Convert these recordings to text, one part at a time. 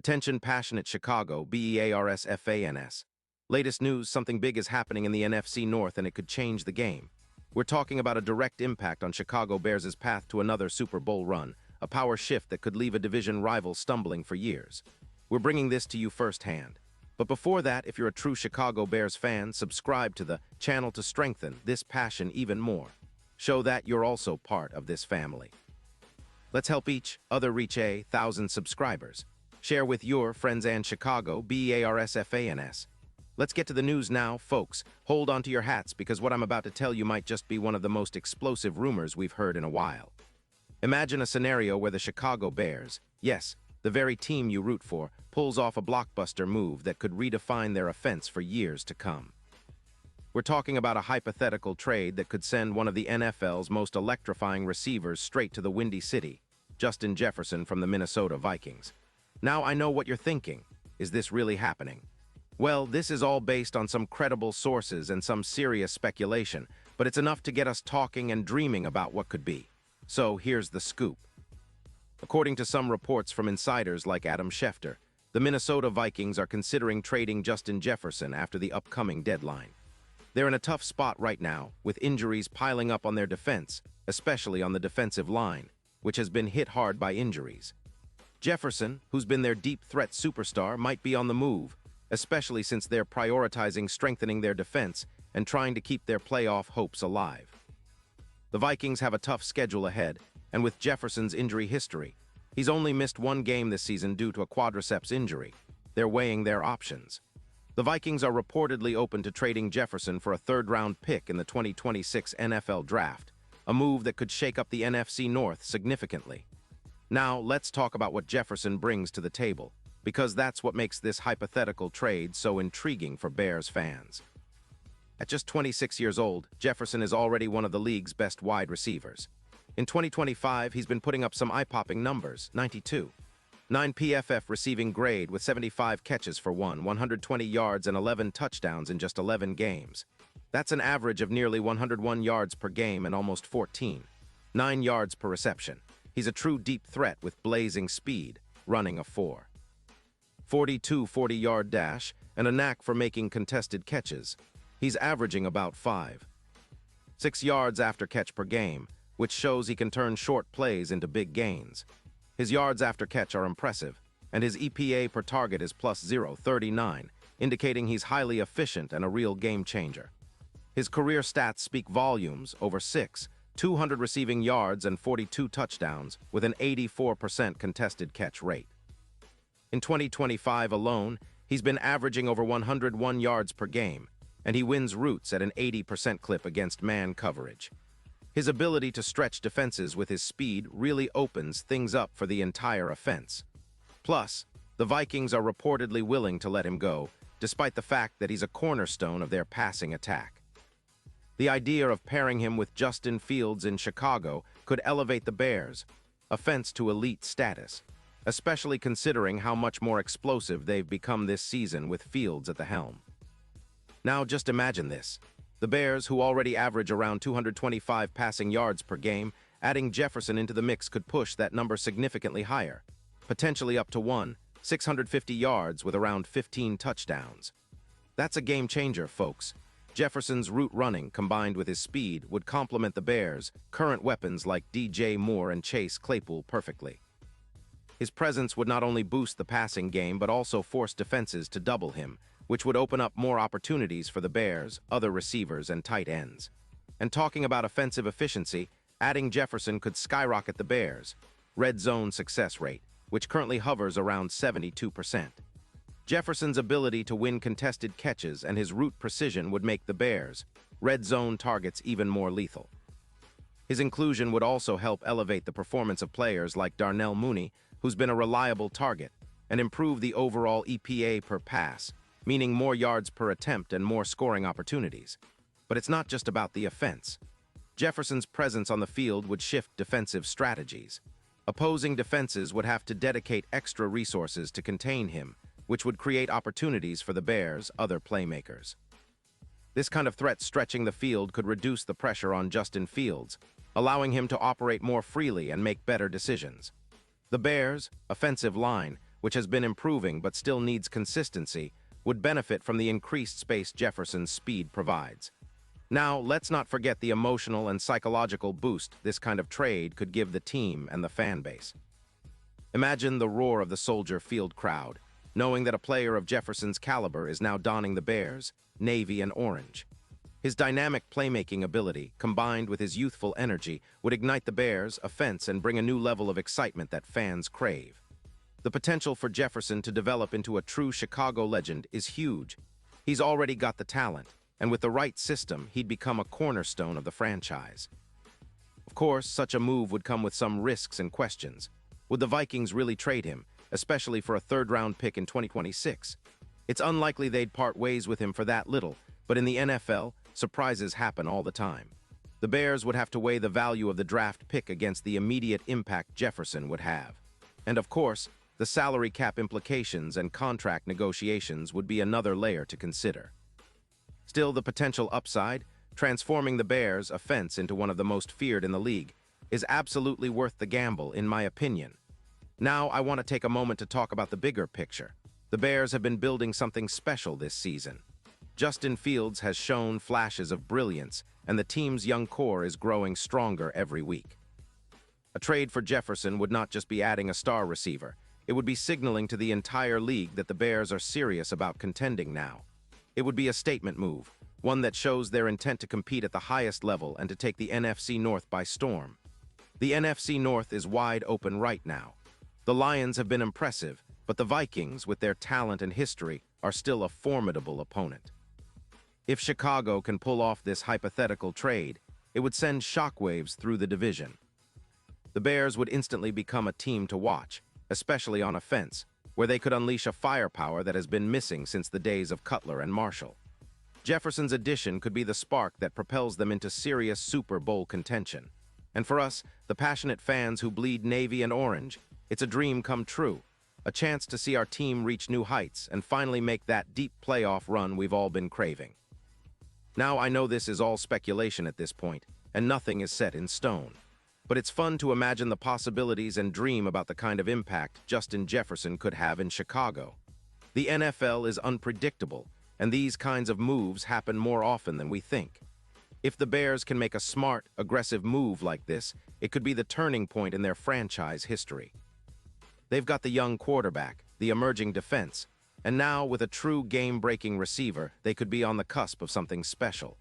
Attention passionate Chicago, Bears fans. Latest news, something big is happening in the NFC North and it could change the game. We're talking about a direct impact on Chicago Bears' path to another Super Bowl run, a power shift that could leave a division rival stumbling for years. We're bringing this to you firsthand. But before that, if you're a true Chicago Bears fan, subscribe to the channel to strengthen this passion even more. Show that you're also part of this family. Let's help each other reach 1,000 subscribers. Share with your friends and Chicago, Bears fans. Let's get to the news now, folks. Hold on to your hats because what I'm about to tell you might just be one of the most explosive rumors we've heard in a while. Imagine a scenario where the Chicago Bears, yes, the very team you root for, pulls off a blockbuster move that could redefine their offense for years to come. We're talking about a hypothetical trade that could send one of the NFL's most electrifying receivers straight to the Windy City, Justin Jefferson from the Minnesota Vikings. Now I know what you're thinking. Is this really happening? Well, this is all based on some credible sources and some serious speculation, but it's enough to get us talking and dreaming about what could be. So here's the scoop. According to some reports from insiders like Adam Schefter, the Minnesota Vikings are considering trading Justin Jefferson after the upcoming deadline. They're in a tough spot right now, with injuries piling up on their defense, especially on the defensive line, which has been hit hard by injuries. Jefferson, who's been their deep threat superstar, might be on the move, especially since they're prioritizing strengthening their defense and trying to keep their playoff hopes alive. The Vikings have a tough schedule ahead, and with Jefferson's injury history, he's only missed one game this season due to a quadriceps injury. They're weighing their options. The Vikings are reportedly open to trading Jefferson for a third-round pick in the 2026 NFL Draft, a move that could shake up the NFC North significantly. Now, let's talk about what Jefferson brings to the table, because that's what makes this hypothetical trade so intriguing for Bears fans. At just 26 years old, Jefferson is already one of the league's best wide receivers. In 2025, he's been putting up some eye-popping numbers, 92. 9 PFF receiving grade with 75 catches for 120 yards and 11 touchdowns in just 11 games. That's an average of nearly 101 yards per game and almost 9 yards per reception. He's a true deep threat with blazing speed, running a 40-yard dash, and a knack for making contested catches. He's averaging about 5.6 yards after catch per game, which shows he can turn short plays into big gains. His yards after catch are impressive, and his EPA per target is plus 0.39, indicating he's highly efficient and a real game changer. His career stats speak volumes: over 200 receiving yards and 42 touchdowns with an 84% contested catch rate. In 2025 alone, he's been averaging over 101 yards per game, and he wins routes at an 80% clip against man coverage. His ability to stretch defenses with his speed really opens things up for the entire offense. Plus, the Vikings are reportedly willing to let him go, despite the fact that he's a cornerstone of their passing attack. The idea of pairing him with Justin Fields in Chicago could elevate the Bears' offense to elite status, especially considering how much more explosive they've become this season with Fields at the helm. Now just imagine this. The Bears, who already average around 225 passing yards per game, adding Jefferson into the mix could push that number significantly higher, potentially up to 650 yards with around 15 touchdowns. That's a game changer, folks. Jefferson's route running, combined with his speed, would complement the Bears' current weapons like DJ Moore and Chase Claypool perfectly. His presence would not only boost the passing game but also force defenses to double him, which would open up more opportunities for the Bears, other receivers, and tight ends. And talking about offensive efficiency, adding Jefferson could skyrocket the Bears' red zone success rate, which currently hovers around 72%. Jefferson's ability to win contested catches and his route precision would make the Bears' red zone targets even more lethal. His inclusion would also help elevate the performance of players like Darnell Mooney, who's been a reliable target, and improve the overall EPA per pass, meaning more yards per attempt and more scoring opportunities. But it's not just about the offense. Jefferson's presence on the field would shift defensive strategies. Opposing defenses would have to dedicate extra resources to contain him, which would create opportunities for the Bears' other playmakers. This kind of threat stretching the field could reduce the pressure on Justin Fields, allowing him to operate more freely and make better decisions. The Bears' offensive line which has been improving but still needs consistency, would benefit from the increased space Jefferson's speed provides. Now, let's not forget the emotional and psychological boost this kind of trade could give the team and the fan base. Imagine the roar of the Soldier Field crowd, knowing that a player of Jefferson's caliber is now donning the Bears, navy and orange. His dynamic playmaking ability, combined with his youthful energy, would ignite the Bears' offense and bring a new level of excitement that fans crave. The potential for Jefferson to develop into a true Chicago legend is huge. He's already got the talent, and with the right system, he'd become a cornerstone of the franchise. Of course, such a move would come with some risks and questions. Would the Vikings really trade him, especially for a third-round pick in 2026? It's unlikely they'd part ways with him for that little, but in the NFL, surprises happen all the time. The Bears would have to weigh the value of the draft pick against the immediate impact Jefferson would have. And of course, the salary cap implications and contract negotiations would be another layer to consider. Still, the potential upside, transforming the Bears' offense into one of the most feared in the league, is absolutely worth the gamble, in my opinion. Now, I want to take a moment to talk about the bigger picture. The Bears have been building something special this season. Justin Fields has shown flashes of brilliance, and the team's young core is growing stronger every week. A trade for Jefferson would not just be adding a star receiver, it would be signaling to the entire league that the Bears are serious about contending now. It would be a statement move, one that shows their intent to compete at the highest level and to take the NFC North by storm. The NFC North is wide open right now. The Lions have been impressive, but the Vikings, with their talent and history, are still a formidable opponent. If Chicago can pull off this hypothetical trade, it would send shockwaves through the division. The Bears would instantly become a team to watch, especially on offense, where they could unleash a firepower that has been missing since the days of Cutler and Marshall. Jefferson's addition could be the spark that propels them into serious Super Bowl contention. And for us, the passionate fans who bleed navy and orange, it's a dream come true, a chance to see our team reach new heights and finally make that deep playoff run we've all been craving. Now, I know this is all speculation at this point, and nothing is set in stone. But it's fun to imagine the possibilities and dream about the kind of impact Justin Jefferson could have in Chicago. The NFL is unpredictable, and these kinds of moves happen more often than we think. If the Bears can make a smart, aggressive move like this, it could be the turning point in their franchise history. They've got the young quarterback, the emerging defense, and now, with a true game-breaking receiver, they could be on the cusp of something special.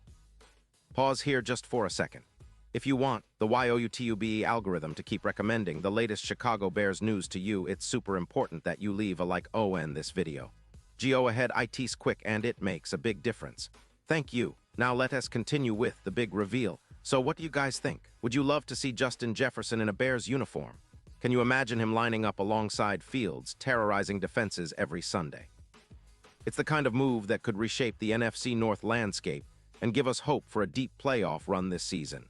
Pause here just for a second. If you want the YouTube algorithm to keep recommending the latest Chicago Bears news to you, it's super important that you leave a like on this video. Go ahead, it's quick and it makes a big difference. Thank you. Now let us continue with the big reveal. So what do you guys think? Would you love to see Justin Jefferson in a Bears uniform? Can you imagine him lining up alongside Fields, terrorizing defenses every Sunday? It's the kind of move that could reshape the NFC North landscape and give us hope for a deep playoff run this season.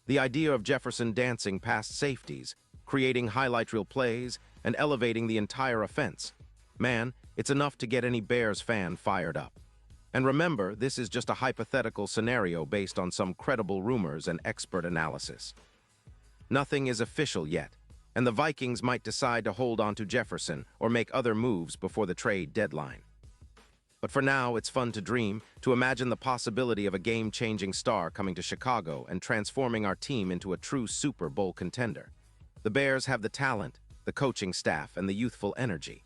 The idea of Jefferson dancing past safeties, creating highlight reel plays, and elevating the entire offense. Man, it's enough to get any Bears fan fired up. And remember, this is just a hypothetical scenario based on some credible rumors and expert analysis. Nothing is official yet, and the Vikings might decide to hold on to Jefferson or make other moves before the trade deadline. But for now, it's fun to dream, to imagine the possibility of a game-changing star coming to Chicago and transforming our team into a true Super Bowl contender. The Bears have the talent, the coaching staff, and the youthful energy.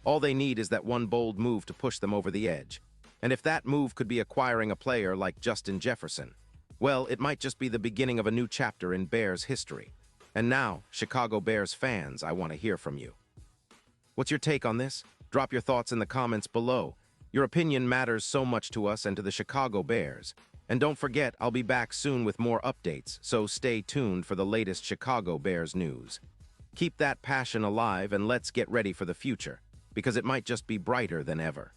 All they need is that one bold move to push them over the edge. And if that move could be acquiring a player like Justin Jefferson, well, it might just be the beginning of a new chapter in Bears history. And now, Chicago Bears fans, I want to hear from you. What's your take on this? Drop your thoughts in the comments below. Your opinion matters so much to us and to the Chicago Bears. And don't forget, I'll be back soon with more updates, so stay tuned for the latest Chicago Bears news. Keep that passion alive and let's get ready for the future, because it might just be brighter than ever.